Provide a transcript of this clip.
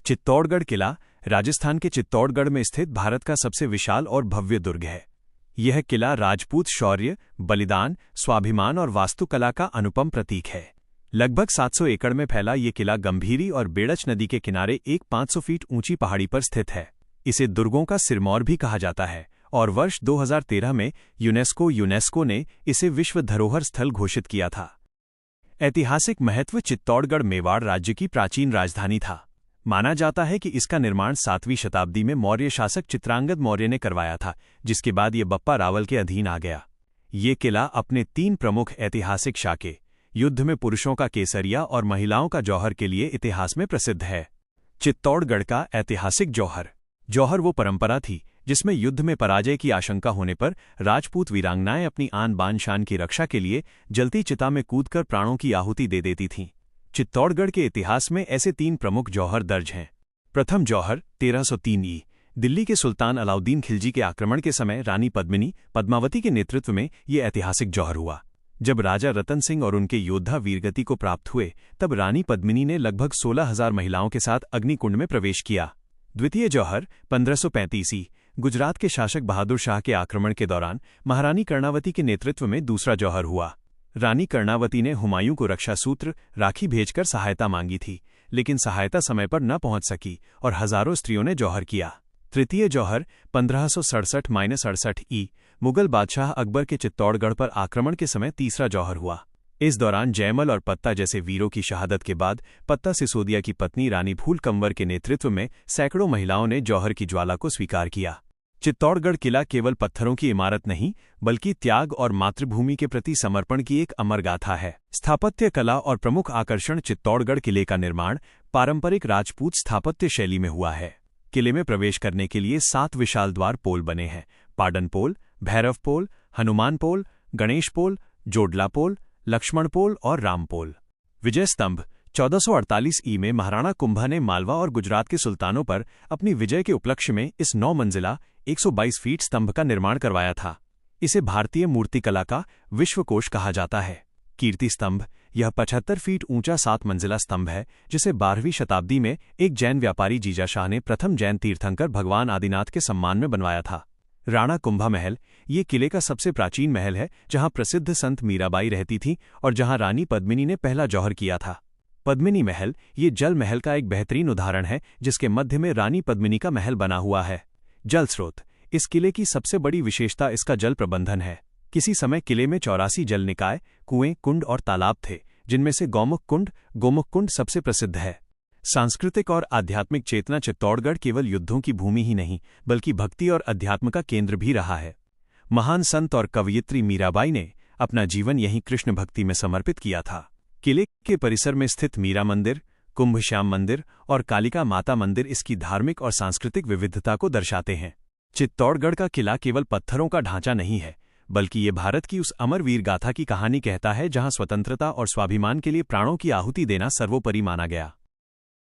चित्तौड़गढ़ किला राजस्थान के चित्तौड़गढ़ में स्थित भारत का सबसे विशाल और भव्य दुर्ग है। यह किला राजपूत शौर्य, बलिदान, स्वाभिमान और वास्तुकला का अनुपम प्रतीक है। लगभग 700 एकड़ में फैला ये किला गंभीरी और बेड़च नदी के किनारे एक 500 फीट ऊंची पहाड़ी पर स्थित है। इसे दुर्गों का सिरमौर भी कहा जाता है और वर्ष 2013 में यूनेस्को ने इसे विश्व धरोहर स्थल घोषित किया था। ऐतिहासिक महत्व। चित्तौड़गढ़ मेवाड़ राज्य की प्राचीन राजधानी था। माना जाता है कि इसका निर्माण 7वीं शताब्दी में मौर्य शासक चित्रांगद मौर्य ने करवाया था, जिसके बाद ये बप्पा रावल के अधीन आ गया। ये किला अपने 3 प्रमुख ऐतिहासिक शाके, युद्ध में पुरुषों का केसरिया और महिलाओं का जौहर के लिए इतिहास में प्रसिद्ध है। चित्तौड़गढ़ का ऐतिहासिक जौहर वो परंपरा थी जिसमें युद्ध में पराजय की आशंका होने पर राजपूत वीरांगनाएं अपनी आन बान शान की रक्षा के लिए जलती चिता में कूदकर प्राणों की आहुति दे देती थीं। चित्तौड़गढ़ के इतिहास में ऐसे 3 प्रमुख जौहर दर्ज हैं। प्रथम जौहर 1303 ई। दिल्ली के सुल्तान अलाउद्दीन खिलजी के आक्रमण के समय रानी पद्मावती के नेतृत्व में ये ऐतिहासिक जौहर हुआ। जब राजा रतन सिंह और उनके योद्धा वीरगति को प्राप्त हुए, तब रानी पद्मिनी ने लगभग 16,000 महिलाओं के साथ अग्निकुंड में प्रवेश किया। द्वितीय जौहर 1535 ई। गुजरात के शासक बहादुर शाह के आक्रमण के दौरान महारानी कर्णावती के नेतृत्व में दूसरा जौहर हुआ। रानी कर्णावती ने हुमायूं को रक्षा सूत्र राखी भेजकर सहायता मांगी थी, लेकिन सहायता समय पर न पहुंच सकी और हजारों स्त्रियों ने जौहर किया। तृतीय जौहर 1567-68 ई। मुगल बादशाह अकबर के चित्तौड़गढ़ पर आक्रमण के समय तीसरा जौहर हुआ। इस दौरान जयमल और पत्ता जैसे वीरों की शहादत के बाद पत्ता सिसोदिया की पत्नी रानी फूल कंवर के नेतृत्व में सैकड़ों महिलाओं ने जौहर की ज्वाला को स्वीकार किया। चित्तौड़गढ़ किला केवल पत्थरों की इमारत नहीं, बल्कि त्याग और मातृभूमि के प्रति समर्पण की एक अमर गाथा है। स्थापत्य कला और प्रमुख आकर्षण। चित्तौड़गढ़ किले का निर्माण पारंपरिक राजपूत स्थापत्य शैली में हुआ है। किले में प्रवेश करने के लिए 7 विशाल द्वार पोल बने हैं: पाडन पोल, भैरव पोल, हनुमान पोल, गणेश पोल, जोडला पोल, लक्ष्मण पोल और राम पोल। विजय स्तंभ 1448 ई में महाराणा कुंभा ने मालवा और गुजरात के सुल्तानों पर अपनी विजय के उपलक्ष्य में इस 9 मंजिला 122 फीट स्तंभ का निर्माण करवाया था। इसे भारतीय मूर्तिकला का विश्वकोश कहा जाता है। कीर्ति स्तंभ यह 75 फीट ऊंचा 7 मंजिला स्तंभ है, जिसे 12वीं शताब्दी में एक जैन व्यापारी जीजा शाह ने प्रथम जैन तीर्थंकर भगवान आदिनाथ के सम्मान में बनवाया था। राणा कुंभा महल ये किले का सबसे प्राचीन महल है, जहां प्रसिद्ध संत मीराबाई रहती थीं और जहां रानी पद्मिनी ने पहला जौहर किया था। पद्मिनी महल ये जल महल का एक बेहतरीन उदाहरण है, जिसके मध्य में रानी पद्मिनी का महल बना हुआ है। जल स्रोत इस किले की सबसे बड़ी विशेषता इसका जल प्रबंधन है। किसी समय किले में 84 जल निकाय, कुएं, कुंड और तालाब थे, जिनमें से गोमुख कुंड सबसे प्रसिद्ध है। सांस्कृतिक और आध्यात्मिक चेतना। चित्तौड़गढ़ केवल युद्धों की भूमि ही नहीं, बल्कि भक्ति और अध्यात्म का केंद्र भी रहा है। महान संत और कवयित्री मीराबाई ने अपना जीवन यहीं कृष्ण भक्ति में समर्पित किया था। किले के परिसर में स्थित मीरा मंदिर, कुंभ श्याम मंदिर और कालिका माता मंदिर इसकी धार्मिक और सांस्कृतिक विविधता को दर्शाते हैं। चित्तौड़गढ़ का किला केवल पत्थरों का ढांचा नहीं है, बल्कि ये भारत की उस अमर वीर गाथा की कहानी कहता है, जहां स्वतंत्रता और स्वाभिमान के लिए प्राणों की आहुति देना सर्वोपरि माना गया।